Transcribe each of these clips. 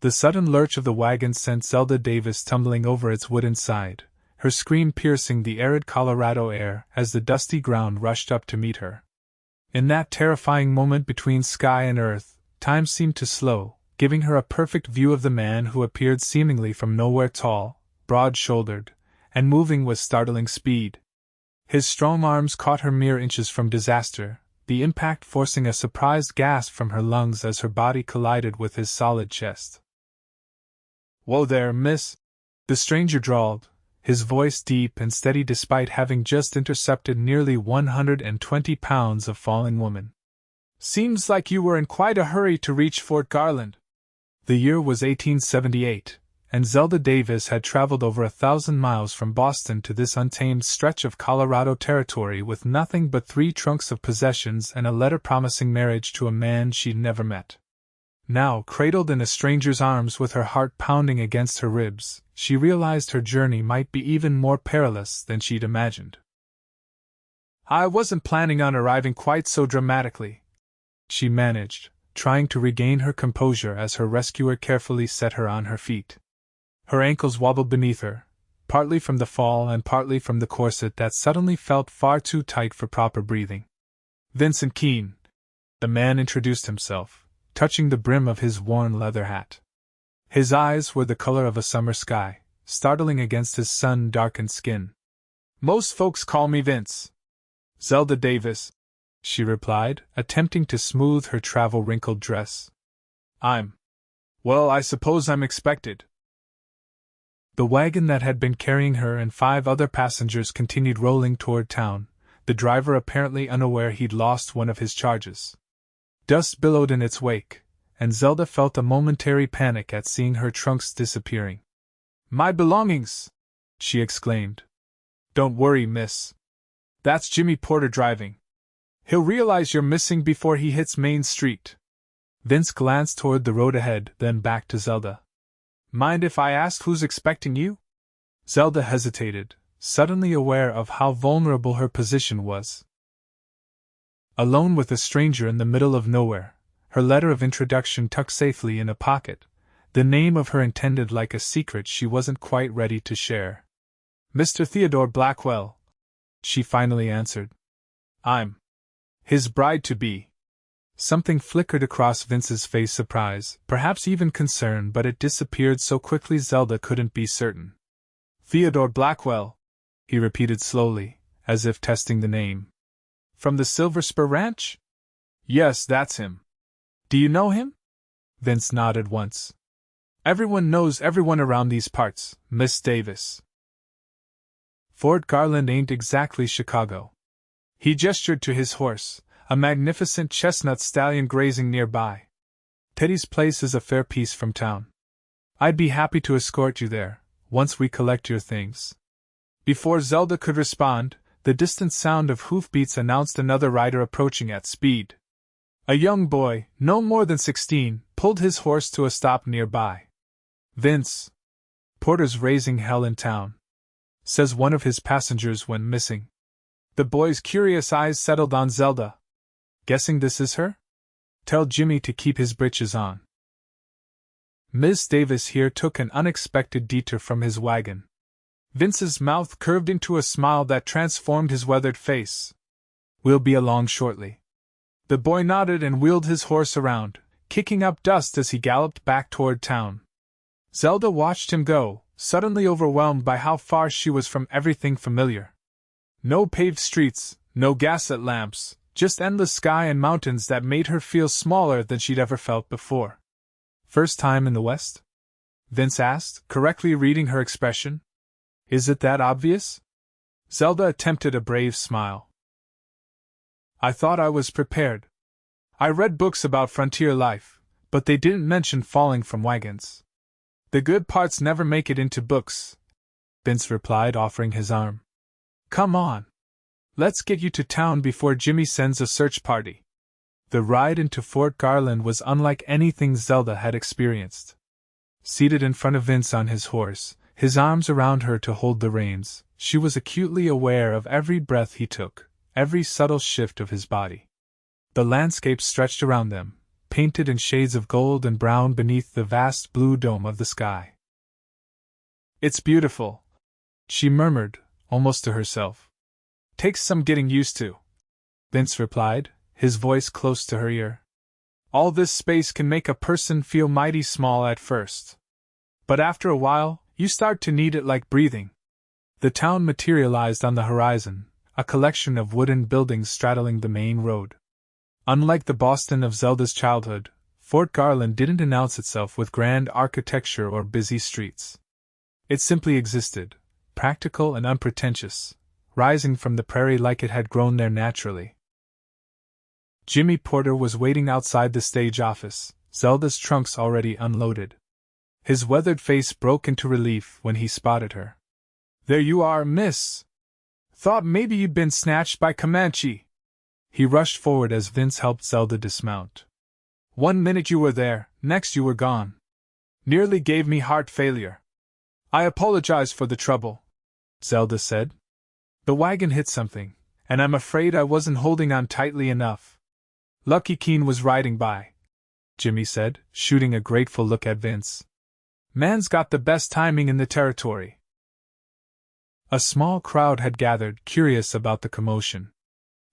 The sudden lurch of the wagon sent Zelda Davis tumbling over its wooden side, her scream piercing the arid Colorado air as the dusty ground rushed up to meet her. In that terrifying moment between sky and earth, time seemed to slow, giving her a perfect view of the man who appeared seemingly from nowhere, tall, broad-shouldered, and moving with startling speed. His strong arms caught her mere inches from disaster, the impact forcing a surprised gasp from her lungs as her body collided with his solid chest. "Whoa there, miss," the stranger drawled, his voice deep and steady despite having just intercepted nearly 120 pounds of falling woman. "Seems like you were in quite a hurry to reach Fort Garland." The year was 1878, and Zelda Davis had traveled over 1,000 miles from Boston to this untamed stretch of Colorado territory with nothing but 3 trunks of possessions and a letter promising marriage to a man she'd never met. Now, cradled in a stranger's arms with her heart pounding against her ribs, she realized her journey might be even more perilous than she'd imagined. "I wasn't planning on arriving quite so dramatically," she managed, trying to regain her composure as her rescuer carefully set her on her feet. Her ankles wobbled beneath her, partly from the fall and partly from the corset that suddenly felt far too tight for proper breathing. "Vincent Keene," the man introduced himself, touching the brim of his worn leather hat. His eyes were the color of a summer sky, startling against his sun-darkened skin. "Most folks call me Vince." "Zelda Davis," she replied, attempting to smooth her travel-wrinkled dress. Well, I suppose I'm expected." The wagon that had been carrying her and 5 other passengers continued rolling toward town, the driver apparently unaware he'd lost one of his charges. Dust billowed in its wake, and Zelda felt a momentary panic at seeing her trunks disappearing. "My belongings!" she exclaimed. "Don't worry, miss. That's Jimmy Porter driving. He'll realize you're missing before he hits Main Street." Vince glanced toward the road ahead, then back to Zelda. "Mind if I ask who's expecting you?" Zelda hesitated, suddenly aware of how vulnerable her position was. Alone with a stranger in the middle of nowhere, her letter of introduction tucked safely in a pocket, the name of her intended like a secret she wasn't quite ready to share. "Mr. Theodore Blackwell," she finally answered. "I'm his bride-to-be." Something flickered across Vince's face, surprise, perhaps even concern, but it disappeared so quickly Zelda couldn't be certain. "Theodore Blackwell," he repeated slowly, as if testing the name. "From the Silver Spur Ranch?" "Yes, that's him." "Do you know him?" Vince nodded once. "Everyone knows everyone around these parts, Miss Davis. Fort Garland ain't exactly Chicago." He gestured to his horse, a magnificent chestnut stallion grazing nearby. "Teddy's place is a fair piece from town. I'd be happy to escort you there, once we collect your things." Before Zelda could respond, the distant sound of hoofbeats announced another rider approaching at speed. A young boy, no more than 16, pulled his horse to a stop nearby. "Vince Porter's raising hell in town," says one of his passengers when missing. The boy's curious eyes settled on Zelda. "Guessing this is her? Tell Jimmy to keep his britches on." Miss Davis here took an unexpected detour from his wagon. Vince's mouth curved into a smile that transformed his weathered face. "We'll be along shortly." The boy nodded and wheeled his horse around, kicking up dust as he galloped back toward town. Zelda watched him go, suddenly overwhelmed by how far she was from everything familiar. No paved streets, no gaslit lamps, just endless sky and mountains that made her feel smaller than she'd ever felt before. "First time in the West?" Vince asked, correctly reading her expression. "Is it that obvious?" Zelda attempted a brave smile. "I thought I was prepared. I read books about frontier life, but they didn't mention falling from wagons. The good parts never make it into books," Vince replied, offering his arm. "Come on. Let's get you to town before Jimmy sends a search party." The ride into Fort Garland was unlike anything Zelda had experienced. Seated in front of Vince on his horse, his arms around her to hold the reins, she was acutely aware of every breath he took, every subtle shift of his body. The landscape stretched around them, painted in shades of gold and brown beneath the vast blue dome of the sky. "It's beautiful," she murmured, almost to herself. "Takes some getting used to," Vince replied, his voice close to her ear. "All this space can make a person feel mighty small at first. But after a while, you start to need it like breathing." The town materialized on the horizon, a collection of wooden buildings straddling the main road. Unlike the Boston of Zelda's childhood, Fort Garland didn't announce itself with grand architecture or busy streets. It simply existed, practical and unpretentious, rising from the prairie like it had grown there naturally. Jimmy Porter was waiting outside the stage office, Zelda's trunks already unloaded. His weathered face broke into relief when he spotted her. "There you are, miss! Thought maybe you'd been snatched by Comanche." He rushed forward as Vince helped Zelda dismount. "One minute you were there, next you were gone. Nearly gave me heart failure." "I apologize for the trouble," Zelda said. "The wagon hit something, and I'm afraid I wasn't holding on tightly enough." "Lucky Keene was riding by," Jimmy said, shooting a grateful look at Vince. "Man's got the best timing in the territory." A small crowd had gathered, curious about the commotion.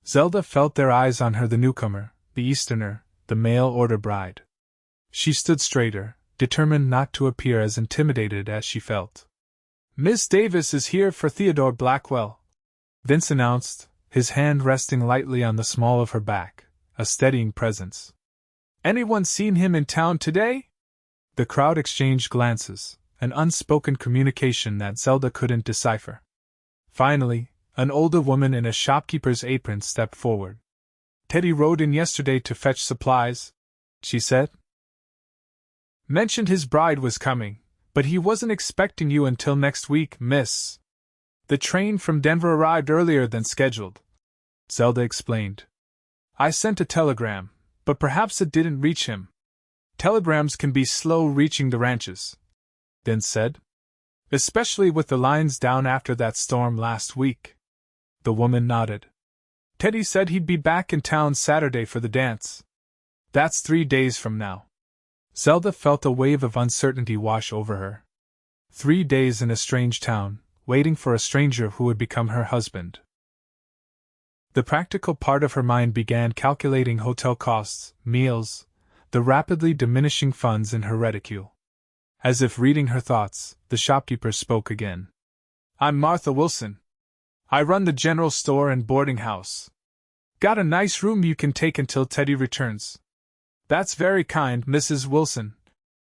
Zelda felt their eyes on her, the newcomer, the Easterner, the mail-order bride. She stood straighter, determined not to appear as intimidated as she felt. "Miss Davis is here for Theodore Blackwell," Vince announced, his hand resting lightly on the small of her back, a steadying presence. "Anyone seen him in town today?" The crowd exchanged glances, an unspoken communication that Zelda couldn't decipher. Finally, an older woman in a shopkeeper's apron stepped forward. "Teddy rode in yesterday to fetch supplies," she said. "Mentioned his bride was coming, but he wasn't expecting you until next week, miss. The train from Denver arrived earlier than scheduled," Zelda explained. "I sent a telegram, but perhaps it didn't reach him. Telegrams can be slow reaching the ranches," Vince said. "Especially with the lines down after that storm last week." The woman nodded. "Teddy said he'd be back in town Saturday for the dance. That's 3 days from now." Zelda felt a wave of uncertainty wash over her. 3 days in a strange town, waiting for a stranger who would become her husband. The practical part of her mind began calculating hotel costs, meals, the rapidly diminishing funds in her reticule. As if reading her thoughts, the shopkeeper spoke again. "I'm Martha Wilson. I run the general store and boarding house. Got a nice room you can take until Teddy returns." "That's very kind, Mrs. Wilson,"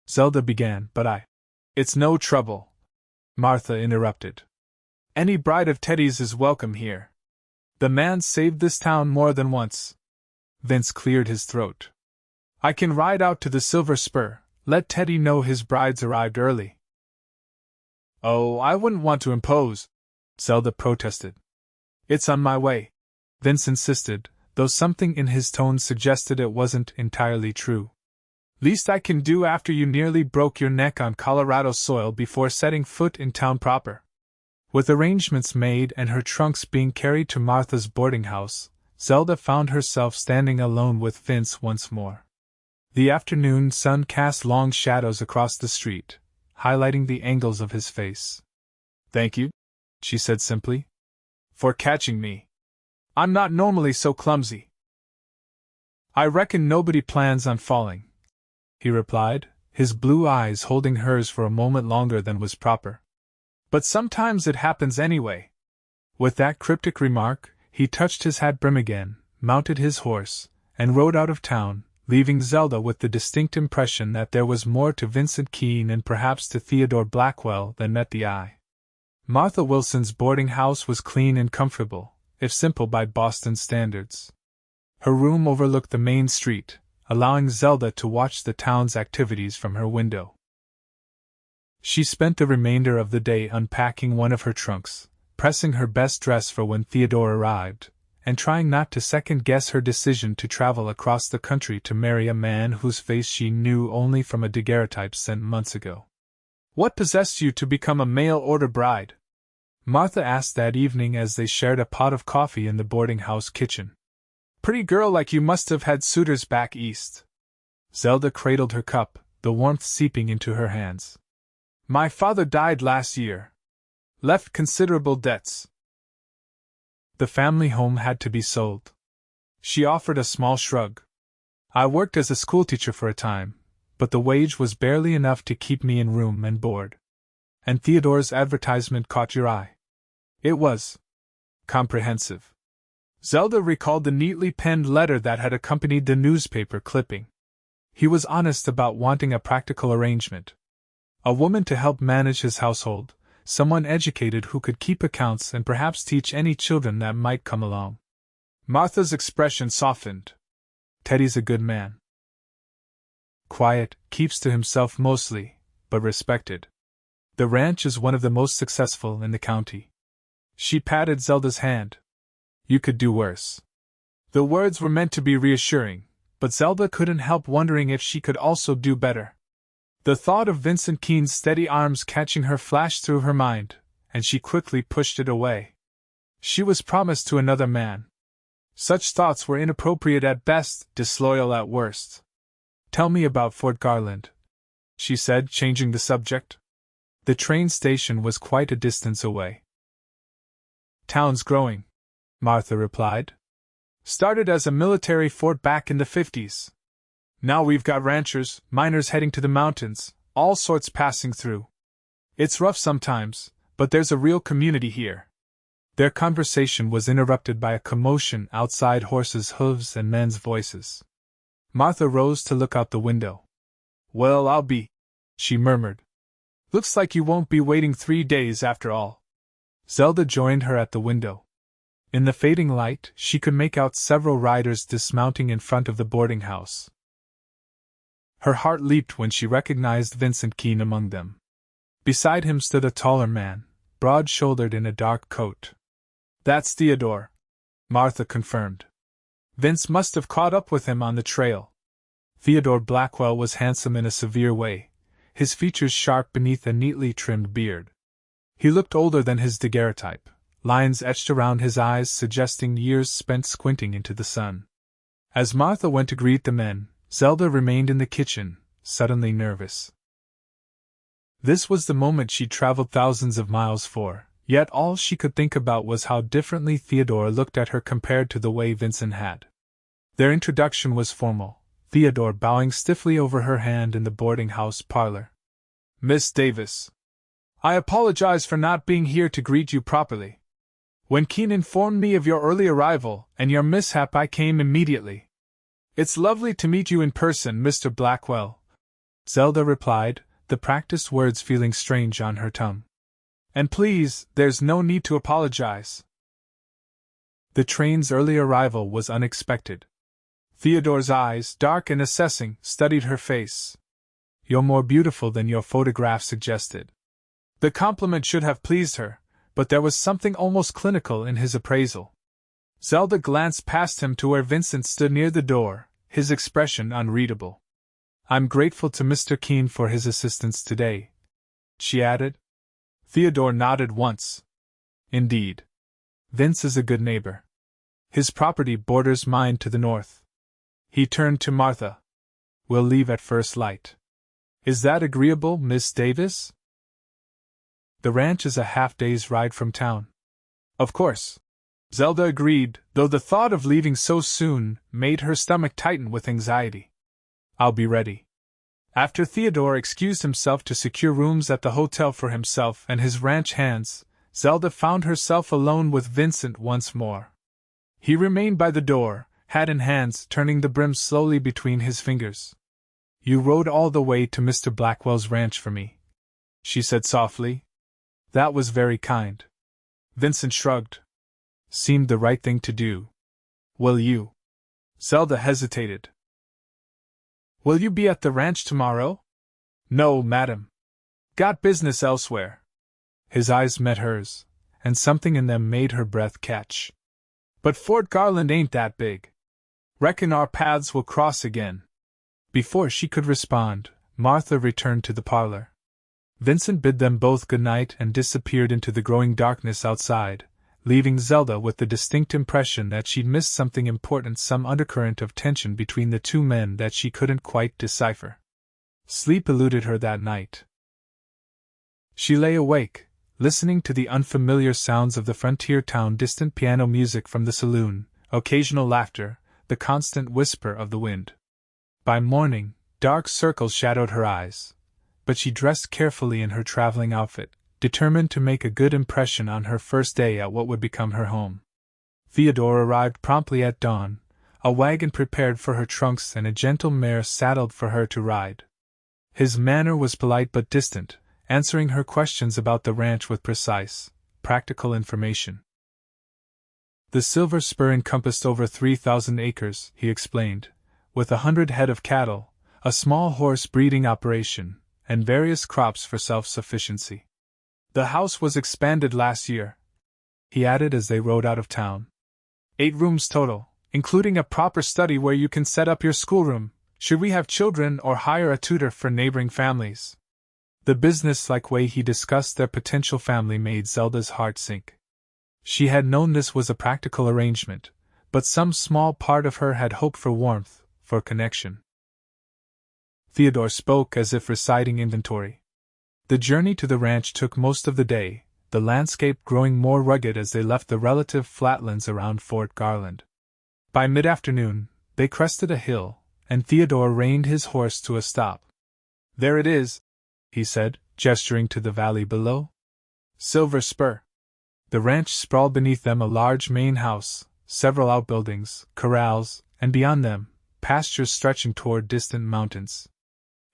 Zelda began, but "It's no trouble," Martha interrupted. "Any bride of Teddy's is welcome here. The man saved this town more than once." Vince cleared his throat. "I can ride out to the Silver Spur, let Teddy know his bride's arrived early." "Oh, I wouldn't want to impose," Zelda protested. "It's on my way," Vince insisted, though something in his tone suggested it wasn't entirely true. "Least I can do after you nearly broke your neck on Colorado soil before setting foot in town proper." With arrangements made and her trunks being carried to Martha's boarding house, Zelda found herself standing alone with Vince once more. The afternoon sun cast long shadows across the street, highlighting the angles of his face. "Thank you," she said simply, "for catching me. I'm not normally so clumsy." "I reckon nobody plans on falling," he replied, his blue eyes holding hers for a moment longer than was proper. "But sometimes it happens anyway." With that cryptic remark, he touched his hat brim again, mounted his horse, and rode out of town, leaving Zelda with the distinct impression that there was more to Vincent Keene and perhaps to Theodore Blackwell than met the eye. Martha Wilson's boarding house was clean and comfortable, if simple by Boston standards. Her room overlooked the main street, allowing Zelda to watch the town's activities from her window. She spent the remainder of the day unpacking one of her trunks, pressing her best dress for when Theodore arrived, and trying not to second-guess her decision to travel across the country to marry a man whose face she knew only from a daguerreotype sent months ago. "What possessed you to become a mail-order bride?" Martha asked that evening as they shared a pot of coffee in the boarding-house kitchen. "Pretty girl like you must have had suitors back east." Zelda cradled her cup, the warmth seeping into her hands. My father died last year. Left considerable debts. The family home had to be sold. She offered a small shrug. I worked as a schoolteacher for a time, but the wage was barely enough to keep me in room and board. And Theodore's advertisement caught your eye. It was comprehensive. Zelda recalled the neatly penned letter that had accompanied the newspaper clipping. He was honest about wanting a practical arrangement. A woman to help manage his household, someone educated who could keep accounts and perhaps teach any children that might come along. Martha's expression softened. Teddy's a good man. Quiet, keeps to himself mostly, but respected. The ranch is one of the most successful in the county. She patted Zelda's hand. You could do worse. The words were meant to be reassuring, but Zelda couldn't help wondering if she could also do better. The thought of Vincent Keene's steady arms catching her flashed through her mind, and she quickly pushed it away. She was promised to another man. Such thoughts were inappropriate at best, disloyal at worst. Tell me about Fort Garland, she said, changing the subject. The train station was quite a distance away. Town's growing, Martha replied. Started as a military fort back in the 50s. Now we've got ranchers, miners heading to the mountains, all sorts passing through. It's rough sometimes, but there's a real community here. Their conversation was interrupted by a commotion outside, horses' hooves and men's voices. Martha rose to look out the window. Well, I'll be, she murmured. Looks like you won't be waiting 3 days after all. Zelda joined her at the window. In the fading light, she could make out several riders dismounting in front of the boarding house. Her heart leaped when she recognized Vincent Keene among them. Beside him stood a taller man, broad-shouldered in a dark coat. That's Theodore, Martha confirmed. Vince must have caught up with him on the trail. Theodore Blackwell was handsome in a severe way, his features sharp beneath a neatly trimmed beard. He looked older than his daguerreotype, lines etched around his eyes suggesting years spent squinting into the sun. As Martha went to greet the men, Zelda remained in the kitchen, suddenly nervous. This was the moment she'd traveled thousands of miles for, yet all she could think about was how differently Theodore looked at her compared to the way Vincent had. Their introduction was formal, Theodore bowing stiffly over her hand in the boarding-house parlor. Miss Davis, I apologize for not being here to greet you properly. When Keene informed me of your early arrival and your mishap, I came immediately. It's lovely to meet you in person, Mr. Blackwell, Zelda replied, the practiced words feeling strange on her tongue. And please, there's no need to apologize. The train's early arrival was unexpected. Theodore's eyes, dark and assessing, studied her face. You're more beautiful than your photograph suggested. The compliment should have pleased her, but there was something almost clinical in his appraisal. Zelda glanced past him to where Vincent stood near the door, his expression unreadable. I'm grateful to Mr. Keene for his assistance today, she added. Theodore nodded once. Indeed. Vince is a good neighbor. His property borders mine to the north. He turned to Martha. We'll leave at first light. Is that agreeable, Miss Davis? The ranch is a half-day's ride from town. Of course. Zelda agreed, though the thought of leaving so soon made her stomach tighten with anxiety. I'll be ready. After Theodore excused himself to secure rooms at the hotel for himself and his ranch hands, Zelda found herself alone with Vincent once more. He remained by the door, hat in hands, turning the brim slowly between his fingers. You rode all the way to Mr. Blackwell's ranch for me, she said softly. That was very kind. Vincent shrugged. Seemed the right thing to do. Will you? Zelda hesitated. Will you be at the ranch tomorrow? No, madam. Got business elsewhere. His eyes met hers, and something in them made her breath catch. But Fort Garland ain't that big. Reckon our paths will cross again. Before she could respond, Martha returned to the parlor. Vincent bid them both good night and disappeared into the growing darkness outside, leaving Zelda with the distinct impression that she'd missed something important, some undercurrent of tension between the two men that she couldn't quite decipher. Sleep eluded her that night. She lay awake, listening to the unfamiliar sounds of the frontier town, distant piano music from the saloon, occasional laughter, the constant whisper of the wind. By morning, dark circles shadowed her eyes, but she dressed carefully in her traveling outfit, determined to make a good impression on her first day at what would become her home. Theodore arrived promptly at dawn, a wagon prepared for her trunks and a gentle mare saddled for her to ride. His manner was polite but distant, answering her questions about the ranch with precise, practical information. The Silver Spur encompassed over 3,000 acres, he explained, with 100 head of cattle, a small horse breeding operation, and various crops for self-sufficiency. The house was expanded last year, he added as they rode out of town. 8 rooms total, including a proper study where you can set up your schoolroom, should we have children or hire a tutor for neighboring families. The business-like way he discussed their potential family made Zelda's heart sink. She had known this was a practical arrangement, but some small part of her had hoped for warmth, for connection. Theodore spoke as if reciting inventory. The journey to the ranch took most of the day, the landscape growing more rugged as they left the relative flatlands around Fort Garland. By mid-afternoon, they crested a hill, and Theodore reined his horse to a stop. "There it is," he said, gesturing to the valley below. "Silver Spur." The ranch sprawled beneath them, a large main house, several outbuildings, corrals, and beyond them, pastures stretching toward distant mountains.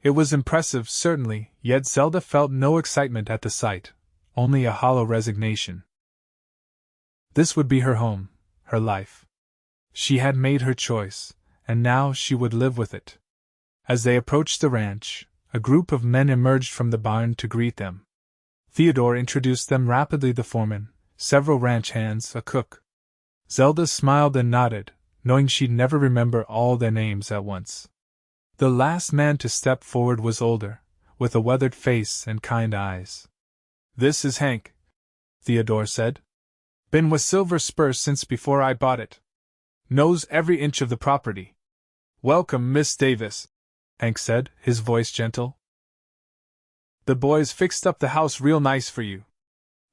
It was impressive, certainly, yet Zelda felt no excitement at the sight, only a hollow resignation. This would be her home, her life. She had made her choice, and now she would live with it. As they approached the ranch, a group of men emerged from the barn to greet them. Theodore introduced them rapidly: the foreman, several ranch hands, a cook. Zelda smiled and nodded, knowing she'd never remember all their names at once. The last man to step forward was older, with a weathered face and kind eyes. "This is Hank," Theodore said. "Been with Silver Spur since before I bought it. Knows every inch of the property." "Welcome, Miss Davis," Hank said, his voice gentle. "The boys fixed up the house real nice for you."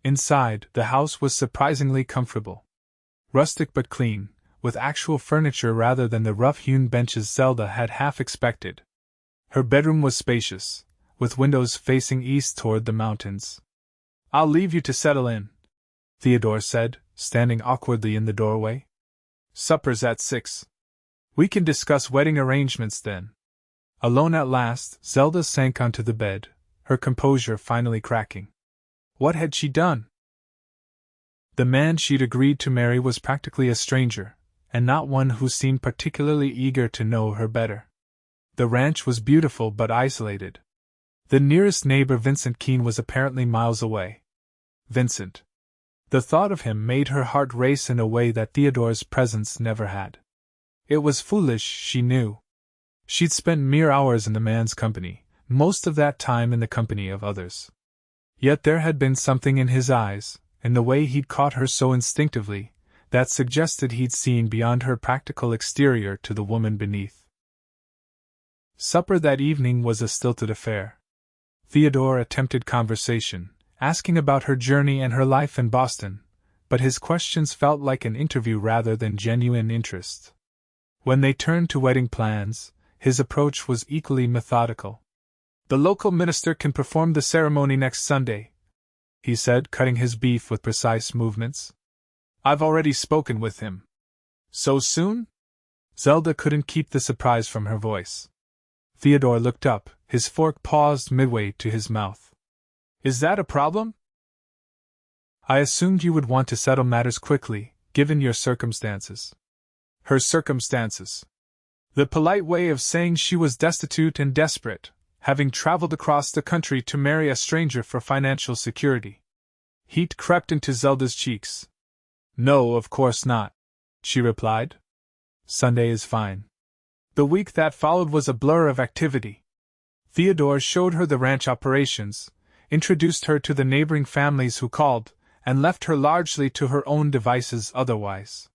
Inside, the house was surprisingly comfortable. Rustic but clean, with actual furniture rather than the rough-hewn benches Zelda had half expected. Her bedroom was spacious, with windows facing east toward the mountains. "I'll leave you to settle in," Theodore said, standing awkwardly in the doorway. "Supper's at 6. We can discuss wedding arrangements then." Alone at last, Zelda sank onto the bed, her composure finally cracking. What had she done? The man she'd agreed to marry was practically a stranger, and not one who seemed particularly eager to know her better. The ranch was beautiful but isolated. The nearest neighbor, Vincent Keene, was apparently miles away. Vincent. The thought of him made her heart race in a way that Theodore's presence never had. It was foolish, she knew. She'd spent mere hours in the man's company, most of that time in the company of others. Yet there had been something in his eyes, in the way he'd caught her so instinctively, that suggested he'd seen beyond her practical exterior to the woman beneath. Supper that evening was a stilted affair. Theodore attempted conversation, asking about her journey and her life in Boston, but his questions felt like an interview rather than genuine interest. When they turned to wedding plans, his approach was equally methodical. "The local minister can perform the ceremony next Sunday," he said, cutting his beef with precise movements. "I've already spoken with him." "So soon?" Zelda couldn't keep the surprise from her voice. Theodore looked up, his fork paused midway to his mouth. "Is that a problem?" "I assumed you would want to settle matters quickly, given your circumstances." Her circumstances. The polite way of saying she was destitute and desperate, having traveled across the country to marry a stranger for financial security. Heat crept into Zelda's cheeks. "No, of course not," she replied. "Sunday is fine." The week that followed was a blur of activity. Theodore showed her the ranch operations, introduced her to the neighboring families who called, and left her largely to her own devices otherwise.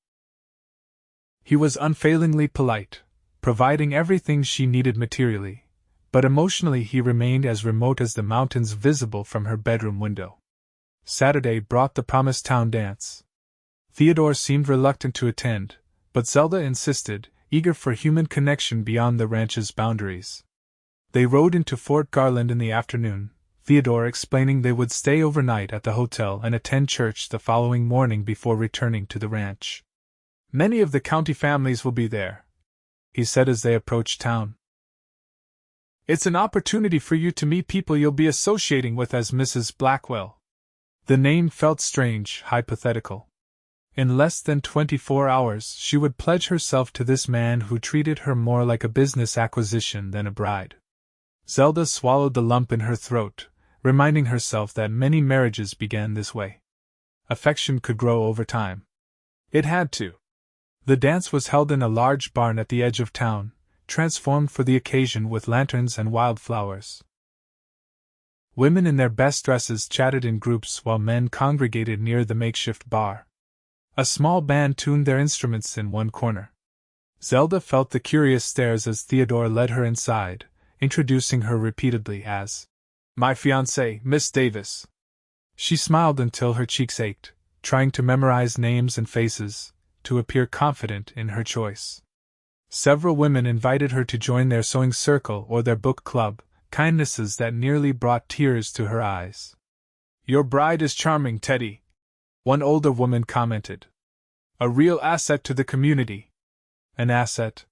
He was unfailingly polite, providing everything she needed materially, but emotionally he remained as remote as the mountains visible from her bedroom window. Saturday brought the promised town dance. Theodore seemed reluctant to attend, but Zelda insisted, eager for human connection beyond the ranch's boundaries. They rode into Fort Garland in the afternoon, Theodore explaining they would stay overnight at the hotel and attend church the following morning before returning to the ranch. "Many of the county families will be there," he said as they approached town. "It's an opportunity for you to meet people you'll be associating with as Mrs. Blackwell." The name felt strange, hypothetical. In less than 24 hours she would pledge herself to this man who treated her more like a business acquisition than a bride. Zelda swallowed the lump in her throat, reminding herself that many marriages began this way. Affection could grow over time. It had to. The dance was held in a large barn at the edge of town, transformed for the occasion with lanterns and wildflowers. Women in their best dresses chatted in groups while men congregated near the makeshift bar. A small band tuned their instruments in one corner. Zelda felt the curious stares as Theodore led her inside, introducing her repeatedly as, "My fiancée, Miss Davis." She smiled until her cheeks ached, trying to memorize names and faces, to appear confident in her choice. Several women invited her to join their sewing circle or their book club, kindnesses that nearly brought tears to her eyes. "Your bride is charming, Teddy," one older woman commented. "A real asset to the community." An asset?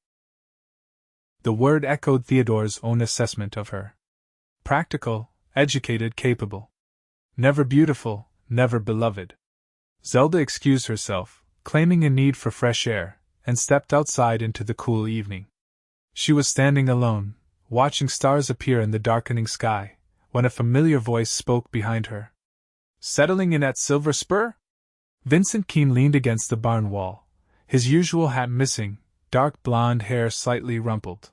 The word echoed Theodore's own assessment of her. Practical, educated, capable. Never beautiful, never beloved. Zelda excused herself, claiming a need for fresh air, and stepped outside into the cool evening. She was standing alone, watching stars appear in the darkening sky, when a familiar voice spoke behind her. "Settling in at Silver Spur?" Vincent Keene leaned against the barn wall, his usual hat missing, dark blonde hair slightly rumpled.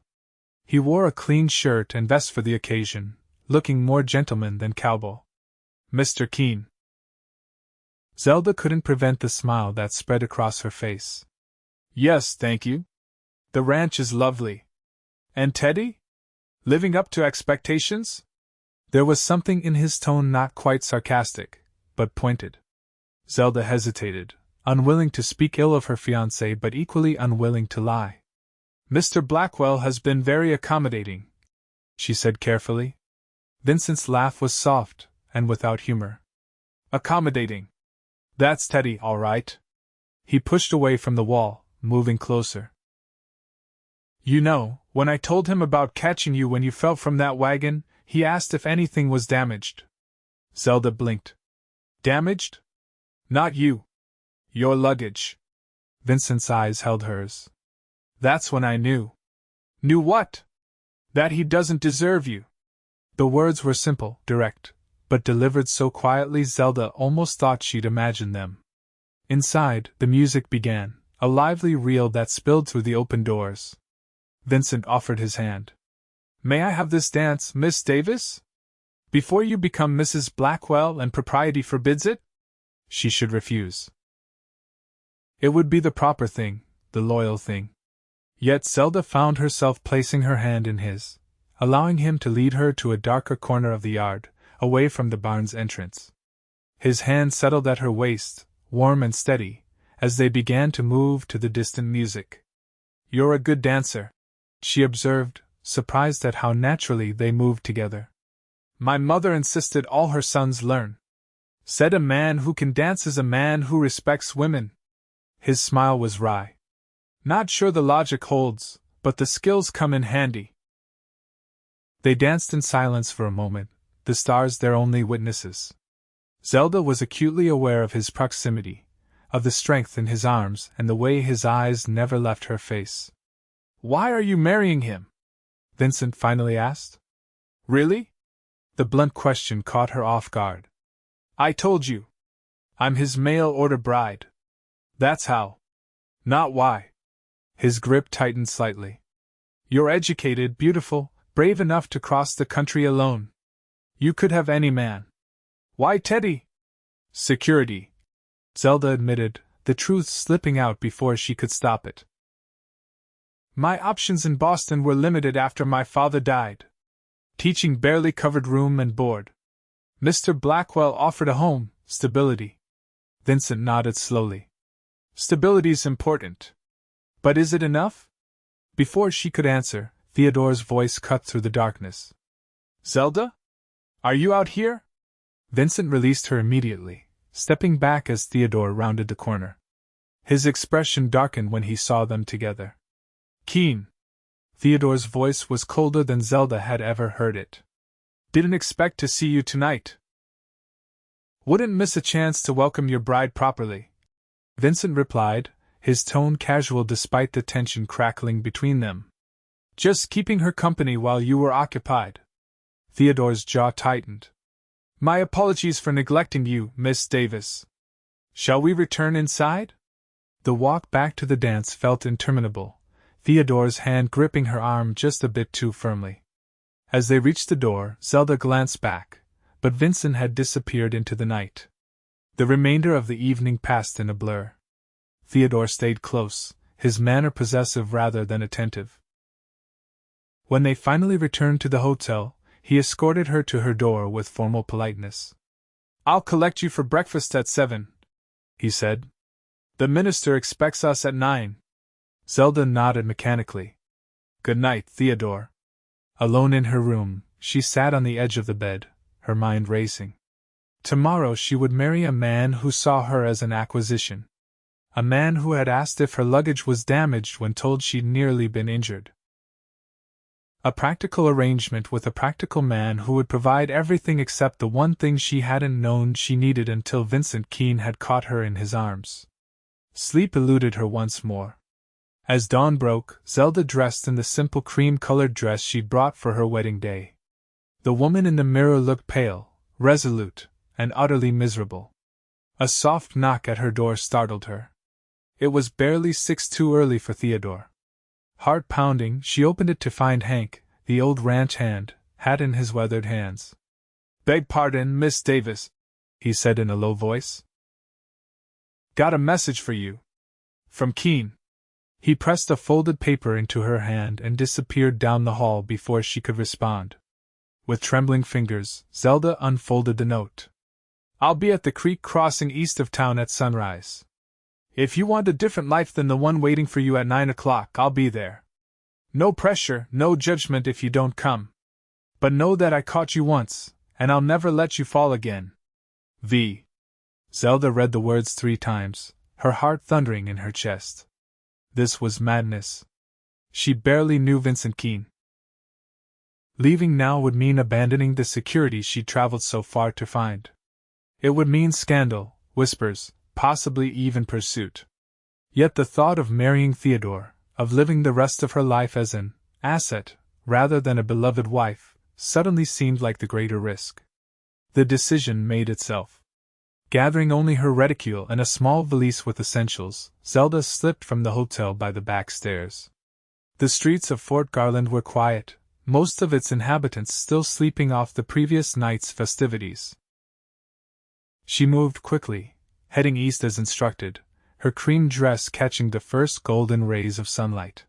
He wore a clean shirt and vest for the occasion, looking more gentleman than cowboy. "Mr. Keene." Zelda couldn't prevent the smile that spread across her face. "Yes, thank you. The ranch is lovely. And Teddy? Living up to expectations?" There was something in his tone not quite sarcastic, but pointed. Zelda hesitated, unwilling to speak ill of her fiancé but equally unwilling to lie. "Mr. Blackwell has been very accommodating," she said carefully. Vincent's laugh was soft, and without humor. "Accommodating. That's Teddy, all right." He pushed away from the wall, moving closer. "You know, when I told him about catching you when you fell from that wagon, he asked if anything was damaged." Zelda blinked. "Damaged? Not you. Your luggage." Vincent's eyes held hers. "That's when I knew." "Knew what?" "That he doesn't deserve you." The words were simple, direct, but delivered so quietly Zelda almost thought she'd imagined them. Inside, the music began, a lively reel that spilled through the open doors. Vincent offered his hand. "May I have this dance, Miss Davis? Before you become Mrs. Blackwell and propriety forbids it?" She should refuse. It would be the proper thing, the loyal thing. Yet Zelda found herself placing her hand in his, allowing him to lead her to a darker corner of the yard, away from the barn's entrance. His hand settled at her waist, warm and steady, as they began to move to the distant music. "You're a good dancer," she observed, surprised at how naturally they moved together. "My mother insisted all her sons learn. Said a man who can dance is a man who respects women." His smile was wry. "Not sure the logic holds, but the skills come in handy." They danced in silence for a moment, the stars their only witnesses. Zelda was acutely aware of his proximity, of the strength in his arms and the way his eyes never left her face. "Why are you marrying him?" Vincent finally asked. "Really?" The blunt question caught her off guard. "I told you. I'm his mail-order bride. That's how. Not why." His grip tightened slightly. "You're educated, beautiful, brave enough to cross the country alone. You could have any man. Why Teddy?" Security, Zelda admitted, the truth slipping out before she could stop it. My options in Boston were limited after my father died. Teaching barely covered room and board. Mr. Blackwell offered a home, stability. Vincent nodded slowly. Stability's important. But is it enough? Before she could answer, Theodore's voice cut through the darkness. Zelda? Are you out here? Vincent released her immediately, stepping back as Theodore rounded the corner. His expression darkened when he saw them together. Keene. Theodore's voice was colder than Zelda had ever heard it. Didn't expect to see you tonight. Wouldn't miss a chance to welcome your bride properly, Vincent replied, his tone casual despite the tension crackling between them. Just keeping her company while you were occupied. Theodore's jaw tightened. My apologies for neglecting you, Miss Davis. Shall we return inside? The walk back to the dance felt interminable, Theodore's hand gripping her arm just a bit too firmly. As they reached the door, Zelda glanced back, but Vincent had disappeared into the night. The remainder of the evening passed in a blur. Theodore stayed close, his manner possessive rather than attentive. When they finally returned to the hotel, he escorted her to her door with formal politeness. I'll collect you for breakfast at 7, he said. The minister expects us at 9. Zelda nodded mechanically. Good night, Theodore. Alone in her room, she sat on the edge of the bed, her mind racing. Tomorrow she would marry a man who saw her as an acquisition. A man who had asked if her luggage was damaged when told she'd nearly been injured. A practical arrangement with a practical man who would provide everything except the one thing she hadn't known she needed until Vincent Keene had caught her in his arms. Sleep eluded her once more. As dawn broke, Zelda dressed in the simple cream-colored dress she'd brought for her wedding day. The woman in the mirror looked pale, resolute, and utterly miserable. A soft knock at her door startled her. It was barely 6 too early for Theodore. Heart pounding, she opened it to find Hank, the old ranch hand, hat in his weathered hands. Beg pardon, Miss Davis, he said in a low voice. Got a message for you. From Keene. He pressed a folded paper into her hand and disappeared down the hall before she could respond. With trembling fingers, Zelda unfolded the note. I'll be at the creek crossing east of town at sunrise. If you want a different life than the one waiting for you at 9 o'clock, I'll be there. No pressure, no judgment if you don't come. But know that I caught you once, and I'll never let you fall again. V. Zelda read the words 3 times, her heart thundering in her chest. This was madness. She barely knew Vincent Keene. Leaving now would mean abandoning the security she'd traveled so far to find. It would mean scandal, whispers, possibly even pursuit. Yet the thought of marrying Theodore, of living the rest of her life as an asset, rather than a beloved wife, suddenly seemed like the greater risk. The decision made itself. Gathering only her reticule and a small valise with essentials, Zelda slipped from the hotel by the back stairs. The streets of Fort Garland were quiet, most of its inhabitants still sleeping off the previous night's festivities. She moved quickly, heading east as instructed, her cream dress catching the first golden rays of sunlight.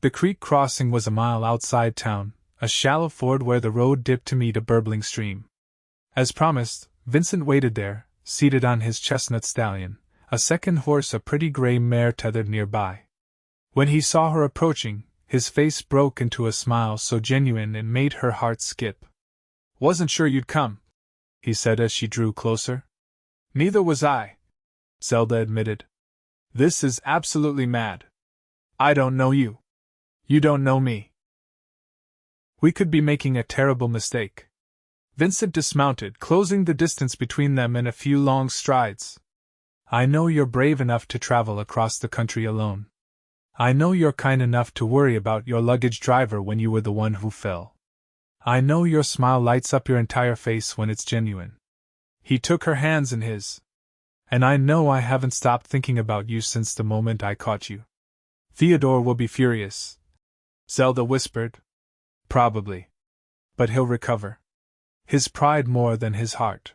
The creek crossing was a mile outside town, a shallow ford where the road dipped to meet a burbling stream. As promised, Vincent waited there, seated on his chestnut stallion, a second horse a pretty gray mare tethered nearby. When he saw her approaching, his face broke into a smile so genuine it made her heart skip. Wasn't sure you'd come, he said as she drew closer. Neither was I, Zelda admitted. This is absolutely mad. I don't know you. You don't know me. We could be making a terrible mistake. Vincent dismounted, closing the distance between them in a few long strides. I know you're brave enough to travel across the country alone. I know you're kind enough to worry about your luggage driver when you were the one who fell. I know your smile lights up your entire face when it's genuine. He took her hands in his. And I know I haven't stopped thinking about you since the moment I caught you. Theodore will be furious, Zelda whispered. Probably. But he'll recover. His pride more than his heart.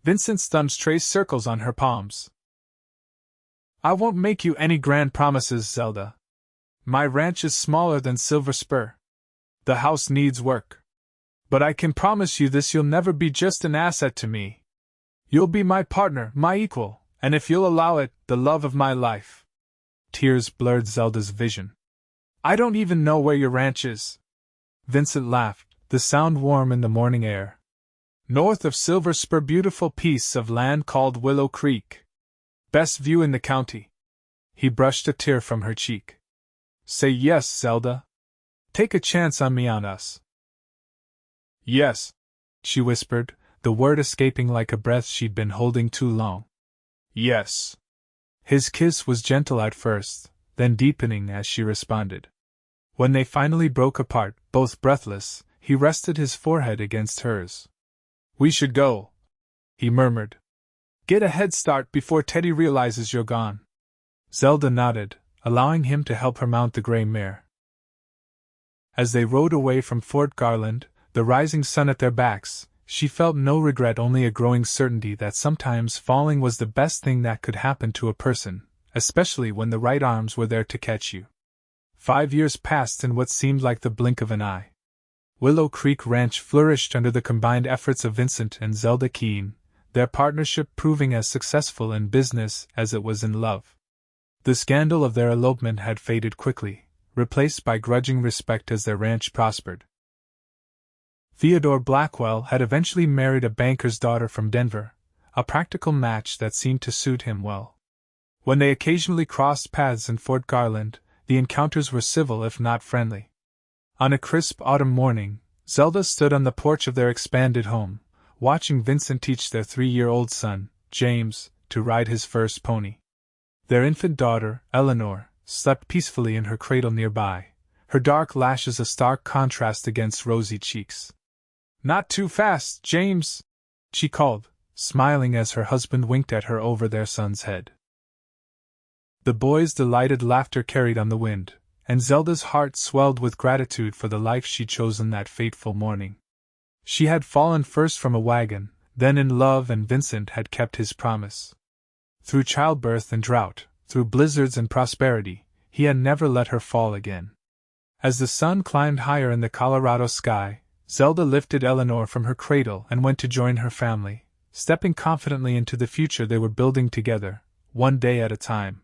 Vincent's thumbs traced circles on her palms. I won't make you any grand promises, Zelda. My ranch is smaller than Silver Spur. The house needs work. But I can promise you this: you'll never be just an asset to me. You'll be my partner, my equal, and if you'll allow it, the love of my life. Tears blurred Zelda's vision. I don't even know where your ranch is. Vincent laughed, the sound warm in the morning air. North of Silver Spur, beautiful piece of land called Willow Creek. Best view in the county. He brushed a tear from her cheek. Say yes, Zelda. Take a chance on me, on us. Yes, she whispered, the word escaping like a breath she'd been holding too long. Yes. His kiss was gentle at first, then deepening as she responded. When they finally broke apart, both breathless, he rested his forehead against hers. We should go, he murmured. Get a head start before Teddy realizes you're gone. Zelda nodded, allowing him to help her mount the gray mare. As they rode away from Fort Garland, the rising sun at their backs, she felt no regret, only a growing certainty that sometimes falling was the best thing that could happen to a person, especially when the right arms were there to catch you. 5 years passed in what seemed like the blink of an eye. Willow Creek Ranch flourished under the combined efforts of Vincent and Zelda Keene, their partnership proving as successful in business as it was in love. The scandal of their elopement had faded quickly, replaced by grudging respect as their ranch prospered. Theodore Blackwell had eventually married a banker's daughter from Denver, a practical match that seemed to suit him well. When they occasionally crossed paths in Fort Garland, the encounters were civil if not friendly. On a crisp autumn morning, Zelda stood on the porch of their expanded home, watching Vincent teach their 3-year-old son, James, to ride his first pony. Their infant daughter, Eleanor, slept peacefully in her cradle nearby, her dark lashes a stark contrast against rosy cheeks. Not too fast, James, she called, smiling as her husband winked at her over their son's head. The boy's delighted laughter carried on the wind, and Zelda's heart swelled with gratitude for the life she'd chosen that fateful morning. She had fallen first from a wagon, then in love, and Vincent had kept his promise. Through childbirth and drought, through blizzards and prosperity, he had never let her fall again. As the sun climbed higher in the Colorado sky, Zelda lifted Eleanor from her cradle and went to join her family, stepping confidently into the future they were building together, one day at a time.